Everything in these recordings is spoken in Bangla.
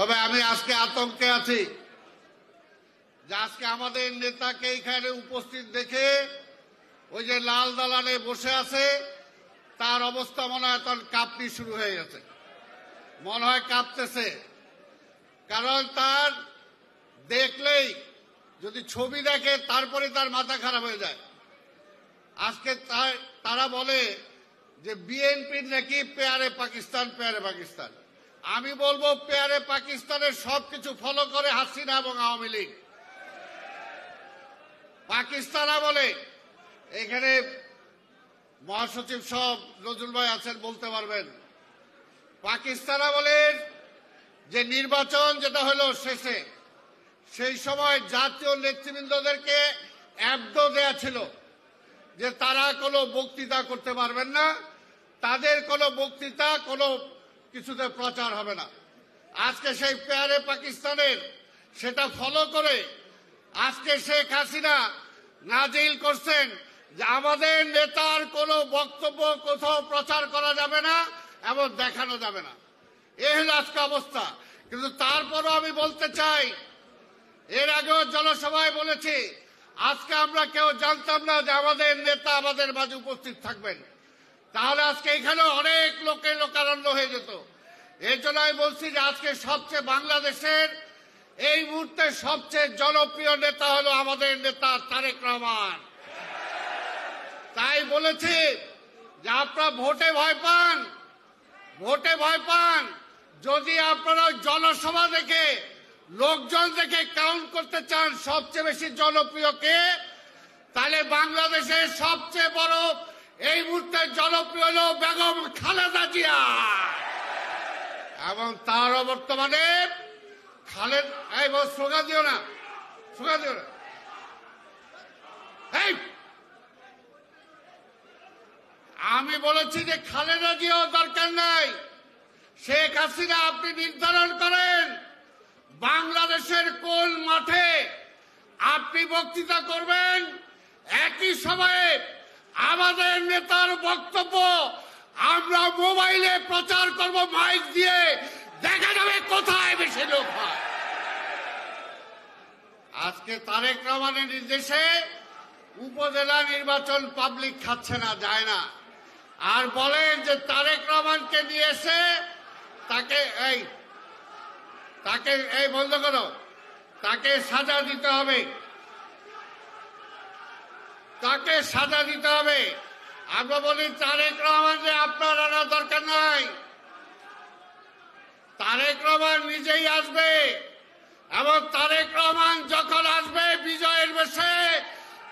তবে আমি আজকে আতঙ্কে আছি যে আজকে আমাদের নেতাকে এখানে উপস্থিত দেখে ওই যে লাল দালানে বসে আছে তার অবস্থা মনে হয় তখন কাঁপনি শুরু হয়ে গেছে, মনে হয় কাঁপতেছে। কারণ তার দেখলেই যদি ছবি দেখে তারপরে তার মাথা খারাপ হয়ে যায়। আজকে তারা বলে যে বিএনপির নাকি পেয়ারে পাকিস্তান, পেয়ারে পাকিস্তান। আমি বলবো পেয়ারে পাকিস্তানের সবকিছু ফলো করে হাসিনা এবং আওয়ামী লীগ। পাকিস্তানা বলে, এখানে মহাসচিব সব নজরুল ভাই আছেন, বলতে পারবেন। পাকিস্তানা বলে যে নির্বাচন যেটা হলো শেষে, সেই সময় জাতীয় নেতৃবৃন্দদেরকে অ্যাব্দ দেয়া ছিল যে তারা কোনো বক্তৃতা করতে পারবেন না, তাদের কোনো বক্তৃতা কোনো কিছুতে প্রচার হবে না। আজকে সেই পেয়ারে পাকিস্তানের সেটা ফলো করে আজকে শেখ হাসিনা নাজিল করছেন যে আমাদের নেতার কোনো বক্তব্য কোথাও প্রচার করা যাবে না এবং দেখানো যাবে না। এই হলো আজকে অবস্থা। কিন্তু তারপরও আমি বলতে চাই, এর আগেও জনসভায় বলেছি, আজকে আমরা কেউ জানতাম না যে আমাদের নেতা আমাদের মাঝে উপস্থিত থাকবেন। তাহলে আজকে এখানে অনেক লোকের লোকারণ্য হয়ে যেত। এর জন্য আমি বলছি যে আজকে সবচেয়ে বাংলাদেশের এই মুহূর্তে সবচেয়ে জনপ্রিয় নেতা হলো আমাদের নেতা তারেক রহমান। তাই বলেছি যে আপনারা ভোটে ভয় পান, ভোটে ভয় পান। যদি আপনারা জনসভা দেখে লোকজন দেখে কাউন্ট করতে চান সবচেয়ে বেশি জনপ্রিয় কে, তাহলে বাংলাদেশের সবচেয়ে বড় এই মুহূর্তে জনপ্রিয় হল বেগম খালেদা জিয়া এবং তার বর্তমানে স্লোগান দিও না, স্লোগান দিও না। আমি বলেছি যে খালেদা জিয়াও দরকার নাই, শেখ হাসিনা আপনি নির্ধারণ করেন বাংলাদেশের কোন মাঠে আপনি বক্তৃতা করবেন। একই সময়ে আমাদের নেতার বক্তব্য আমরা মোবাইলে প্রচার করব, মাইক দিয়ে দেখা যাবে কোথায় বেশি লোক হয়। আজকে তারেক রহমানের নির্দেশে উপজেলা নির্বাচন পাবলিক খাচ্ছে না, যায় না। আর বলেন যে তারেক রহমানকে নিয়ে এসে তাকে এই বন্ধ করো, তাকে সাজা দিতে হবে, তাকে সাজা দিতে হবে। আমরা বলি তারেক রহমান যে আপনার আনার দরকার নাই, তারেক রহমান নিজেই আসবে এবং তারেক রহমান যখন আসবে বিজয়ের বেশে,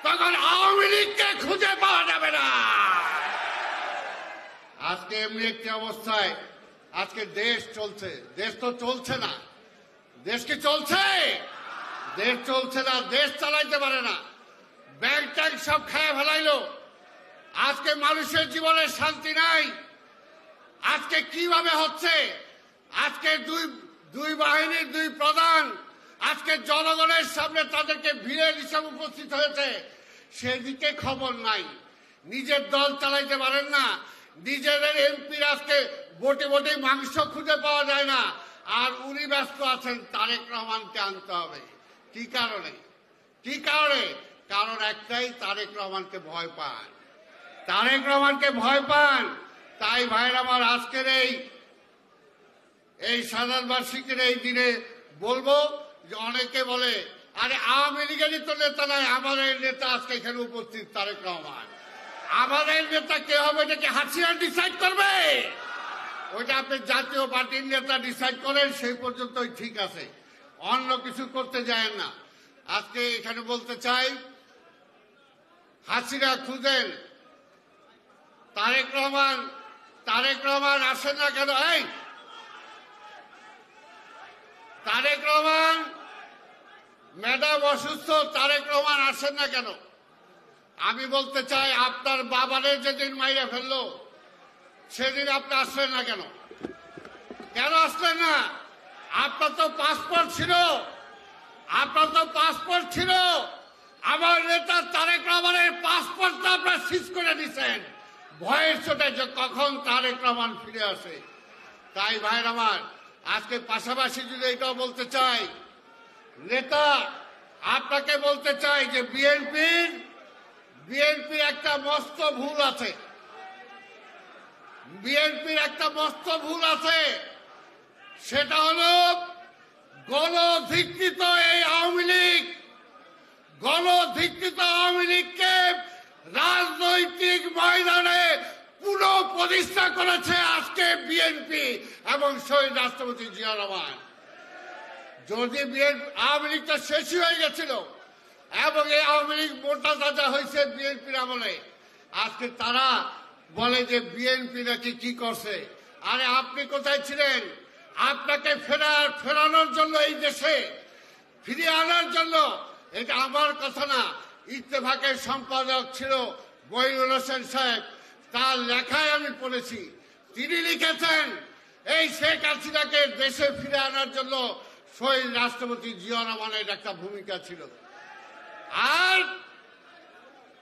তখন আওয়ামী লীগকে খুঁজে পাওয়া যাবে না। আজকে এমনি একটি অবস্থায় আজকে দেশ চলছে, দেশ তো চলছে না। দেশ কি চলছে? দেশ চলছে না, দেশ চালাইতে পারে না। ব্যাংক ট্যাঙ্ক সব খায় ফেলাইলো। আজকে মানুষের জীবনে শান্তি নাই। আজকে কিভাবে হচ্ছে? আজকে দুই বাহিনীর দুই প্রধান আজকে জনগণের সামনে তাদেরকে ভিড়ের হিসাবে উপস্থিত হয়েছে, সেদিকে খবর নাই। নিজের দল চালাইতে পারেন না, নিজেদের এমপির আজকে ভোটে ভোটে মাংস খুঁজে পাওয়া যায় না, আর উনি ব্যস্ত আছেন তারেক রহমানকে আনতে হবে। কি কারণে? কি কারণে? কারণ একটাই, তারেক রহমানকে ভয় পান, তারেক রহমানকে ভয় পান। তাই ভাইয়ের আমার আজকের এই সাধারণ বার্ষিকীর এই দিনে বলবো যে অনেকে বলে আরে আওয়ামী লীগেরই তো নেতা নাই, আমাদের নেতা আজকে এখানে উপস্থিত তারেক রহমান। আমাদের নেতা কে হবে এটাকে হাসিনা ডিসাইড করবে? ওইটা আপনি জাতীয় পার্টির নেতা ডিসাইড করেন, সেই পর্যন্তই ঠিক আছে, অন্য কিছু করতে যায় না। আজকে এখানে বলতে চাই, হাসিনা খুঁজেন, তারেক রহমান আসেন না কেন? তারেক রহমান ম্যাডাম অসুস্থ, তারেক রহমান আসেন না কেন? আমি বলতে চাই, আপনার বাবারে যেদিন মাইরা ফেললো সেদিন আপনি আসলেন না কেন? কেন আসলেন না? আপনার তো পাসপোর্ট ছিল, আপনার তো পাসপোর্ট ছিল। আমার নেতা তারেক রহমানের পাসপোর্টটা আপনারা সিজ করে দিচ্ছেন ভয়ের চোটে যে কখন তারেক রহমান ফিরে আসে। তাই ভাইয়ের আমার, আজকে পাশাপাশি যদি এটাও বলতে চাই, নেতা আপনাকে বলতে চাই যে বিএনপির একটা মস্ত ভুল আছে। বিএনপির একটা মস্ত ভুল আছে, সেটা হলো গণধিকৃত এই আওয়ামী লীগ, গণধিকৃত আওয়ামী লীগকে রাজনৈতিক ময়দানে পুনঃপ্রতিষ্ঠা করেছে আজকে বিএনপি এবং শহীদ রাষ্ট্রপতি জিয়া রহমান। যদি আওয়ামী লীগটা শেষই হয়ে গেছিল এবং এই আওয়ামী লীগ মোটা তাজা হয়েছে বিএনপির আমলে, আজকে তারা বলে যে বিএনপি নাকি কি করছে। আরে আপনি কোথায় ছিলেন? আপনাকে ফেরানোর জন্য, এই দেশে ফিরিয়ে আনার জন্য, এটা আমার কথা না, ইত্তেফাকের সম্পাদক ছিল মঈনুল হোসেন সাহেব, তার লেখায় আমি পড়েছি। তিনি লিখেছেন এই শেখ হাসিনাকে দেশে ফিরে আনার জন্য শহীদ রাষ্ট্রপতি জিয়া রহমানের একটা ভূমিকা ছিল। আর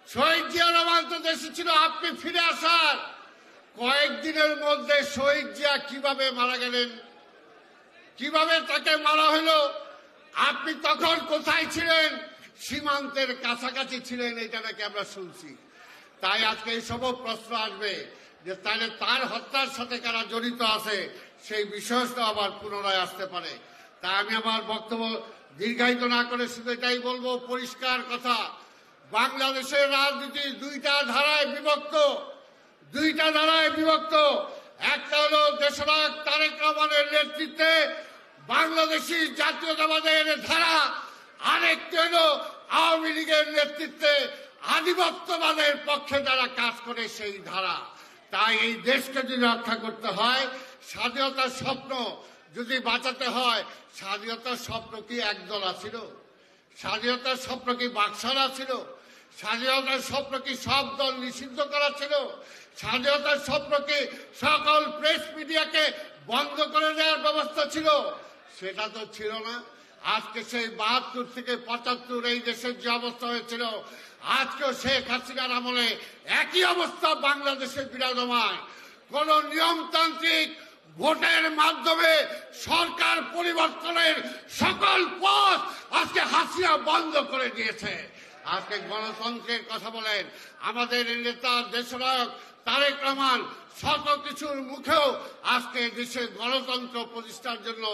শহীদ জিয়া রহমান তো দেশে ছিল, আপনি ফিরে আসার কয়েকদিনের মধ্যে শহীদ জিয়া কিভাবে মারা গেলেন, কিভাবে তাকে মারা হলো, আপনি তখন কোথায় ছিলেন? সীমান্তের কাছাকাছি ছিলেন, এটা নাকি আমরা শুনছি। তাই আজকে এইসব প্রশ্ন আসবে যে তাহলে তার হত্যার সাথে কারা জড়িত আছে, সেই বিষয়টা আবার পুনরায় আসতে পারে। তাই আমি আমার বক্তব্য দীর্ঘায়িত না করে শুধু এটাই বলবো, পরিষ্কার কথা, বাংলাদেশের রাজনীতি দুইটা ধারায় বিভক্ত। একটা হলো দেশনায়ক তারেক রহমানের নেতৃত্বে বাংলাদেশী জাতীয়তাবাদের ধারা, আরেকটি হলো আওয়ামী লীগের নেতৃত্বে আধিপত্যবাদের পক্ষে যারা কাজ করে সেই ধারা। তাই এই দেশকে যদি রক্ষা করতে হয়, স্বাধীনতার স্বপ্ন যদি বাঁচাতে হয়, স্বাধীনতার স্বপ্ন কি একদলা ছিল? স্বাধীনতার স্বপ্ন কি বাকশালা ছিল? স্বাধীনতার স্বপ্ন কি সব দল নিষিদ্ধ করা ছিল? স্বাধীনতার স্বপ্ন কি সকল প্রেস মিডিয়াকে বন্ধ করে দেওয়ার ব্যবস্থা ছিল? সেটা তো ছিল না। আজকে সেই ৭২ থেকে ৭৫ এই দেশের যে অবস্থা হয়েছিল, আজকেও শেখ হাসিনার আমলে একই অবস্থা বাংলাদেশে বিরাজমান। কোন নিয়মতান্ত্রিক ভোটের মাধ্যমে সরকার পরিবর্তনের সকল পথ আজকে হাসিনা বন্ধ করে দিয়েছে। আজকে গণতন্ত্রের কথা বলেন, আমাদের নেতা দেশনায়ক তারেক রহমান শত কিছুর মুখেও আজকে দেশে গণতন্ত্র প্রতিষ্ঠার জন্য,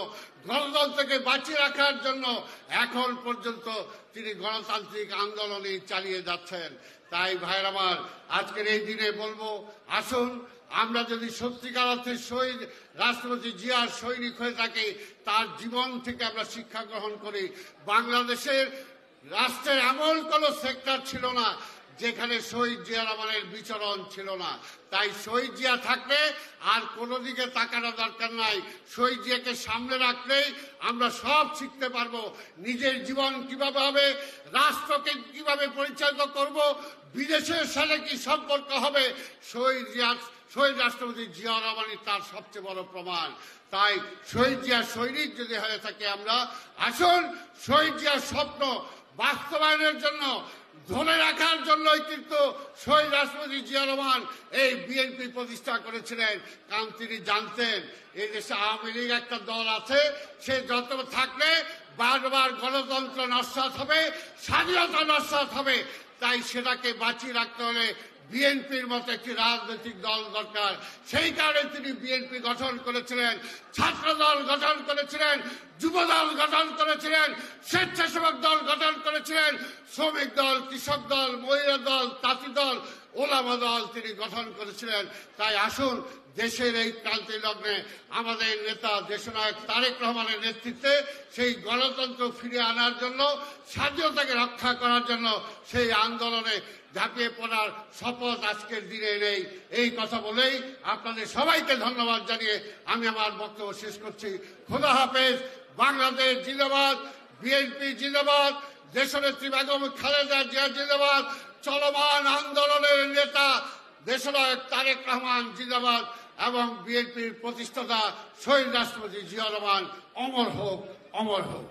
গণতন্ত্রকে বাঁচিয়ে রাখার জন্য এখন পর্যন্ত তিনি গণতান্ত্রিক আন্দোলনই চালিয়ে যাচ্ছেন। তাই ভাইয়ের আমার, আজকের এই দিনে বলবো, আসুন আমরা যদি সত্যিকার অর্থে শহীদ রাষ্ট্রপতি জিয়ার সৈনিক হয়ে থাকি, তার জীবন থেকে আমরা শিক্ষা গ্রহণ করি। বাংলাদেশের রাষ্ট্রের এমন কোন সেক্টর ছিল না যেখানে শহীদ জিয়া রহমানের বিচরণ ছিল না। তাই শহীদ জিয়া থাকলে আর কোনো দিকে তাকানো দরকার নাই। শহীদ জিয়াকে সামনে রাখলেই আমরা সব শিখতে পারবো। নিজের জীবন কিভাবে হবে, রাষ্ট্রকে কিভাবে পরিচালিত করব, বিদেশের সাথে কি সম্পর্ক হবে, শহীদ রাষ্ট্রপতি জিয়া রহমানই তার সবচেয়ে বড় প্রমাণ। তাই শহীদ জিয়ার সৈনিক যদি হয়ে থাকে আমরা, আসুন শহীদ জিয়ার স্বপ্ন বাস্তবায়নের জন্য, ধরে রাখার জন্যই কিন্তু শহীদ রাষ্ট্রপতি জিয়া রহমান এই বিএনপি প্রতিষ্ঠা করেছিলেন। কারণ তিনি জানতেন এই দেশে আওয়ামী লীগ একটা দল আছে, সে যত থাকলে বারবার গণতন্ত্র নস্যাৎ হবে, স্বাধীনতা নস্যাৎ হবে। তাই সেটাকে বাঁচিয়ে রাখতে হলে বিএনপির মতো একটি রাজনৈতিক দল দরকার। সেই কারণে তিনি বিএনপি গঠন করেছিলেন, ছাত্র দল গঠন করেছিলেন, যুব দল গঠন করেছিলেন, স্বেচ্ছাসেবক দল গঠন করেছিলেন, শ্রমিক দল, কৃষক দল, মহিলা দল, তাঁতি দল, ওলামা দল তিনি গঠন করেছিলেন। তাই আসুন দেশের এই ক্রান্তি লগ্নে আমাদের নেতা দেশনায়ক তারেক রহমানের নেতৃত্বে সেই গণতন্ত্র ফিরিয়ে আনার জন্য, স্বাধীনতাকে রক্ষা করার জন্য সেই আন্দোলনে ঝাঁপিয়ে পড়ার শপথ আজকের দিনে নেই। এই কথা বলেই আপনাদের সবাইকে ধন্যবাদ জানিয়ে আমি আমার বক্তব্য শেষ করছি। খোদা হাফেজ। বাংলাদেশ জিন্দাবাদ, বিএনপি জিন্দাবাদ, দেশনেত্রী বেগম খালেদা জিয়া জিন্দাবাদ, চলমান আন্দোলনের নেতা দেশনায়ক তারেক রহমান জিন্দাবাদ এবং বিএনপির প্রতিষ্ঠাতা শহীদ রাষ্ট্রপতি জিয়া রহমান অমর হোক, অমর হোক।